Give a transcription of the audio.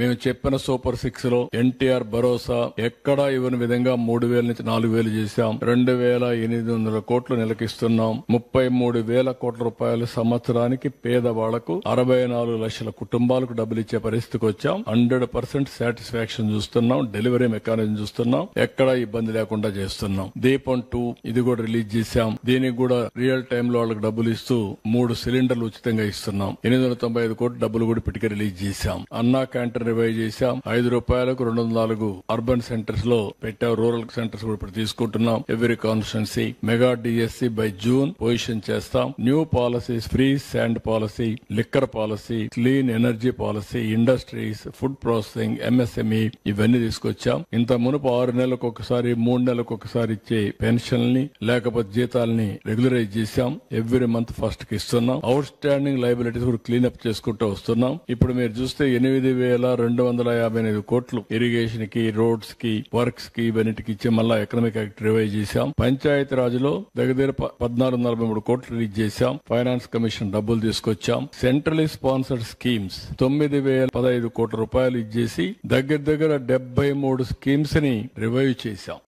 మేము చెప్పిన సూపర్ 6 లో ఎన్టీఆర్ భరోసా ఎక్కడా ఇవ్వని విధంగా 3,000 నుంచి 4,000 చేశాం. 2,800 కోట్లు నెలకిస్తున్నాం. 33,000 కోట్ల రూపాయలు సంవత్సరానికి పేదవాళ్లకు 64 లక్షల కుటుంబాలకు డబ్బులు ఇచ్చే పరిస్థితికి వచ్చాం. 100% సాటిస్ఫాక్షన్ చూస్తున్నాం. డెలివరీ మెకానిజం చూస్తున్నాం. ఎక్కడా ఇబ్బంది లేకుండా చేస్తున్నాం. దీపం 2 ఇది కూడా రిలీజ్ చేశాం. దీనికి కూడా రియల్ టైమ్ లో వాళ్ళకి డబ్బులు ఇస్తూ 3 సిలిండర్లు ఉచితంగా ఇస్తున్నాం. 895 కోట్లు డబ్బులు కూడా ఇప్పటికే రిలీజ్ చేశాం. అన్నా క్యాంటీన్ రివైవ్ చేశాం. 5 రూపాయలకు 204 అర్బన్ సెంటర్స్ లో పెట్టాం. రూరల్ సెంటర్స్ కూడా ఇప్పుడు తీసుకుంటున్నాం. Every constituency mega DSC by June position చేస్తాం. New policies, free sand policy, liquor policy, clean energy policy, industries, food processing, MSME ఇవన్నీ తీసుకొచ్చాం. ఇంత మునుపు 6 నెలలకు ఒకసారి 3 నెలలకు ఒకసారి ఇచ్చే పెన్షన్లని లేకపోతే జీతాలని రెగ్యులరైజ్ చేశాం. ఎవ్రీ మంత్ ఫస్ట్ కి ఇస్తున్నాం. అవుట్ స్టాండింగ్ లయబిలిటీస్ కూడా క్లీన్అప్ చేసుకుంటూ వస్తున్నాం. ఇప్పుడు మీరు చూస్తే 8,258 కోట్లు ఇరిగేషన్ కి, రోడ్స్ కి, వర్క్స్ కి ఇవన్నిటికి ఇచ్చి మళ్ళా ఎకనామిక్ యాక్ట్ రివైజ్ చేశాం. పంచాయతీ రాజ్ లో దగ్గర 1443 కోట్లు రిలీజ్ చేశాం. ఫైనాన్స్ కమిషన్ డబ్బులు తీసుకొచ్చాం. సెంట్రలీ స్పాన్సర్డ్ స్కీమ్స్ 9,015 కోట్ల రూపాయలు ఇచ్చేసి దగ్గర 73 స్కీమ్స్ ని రివైవ్ చేశాం.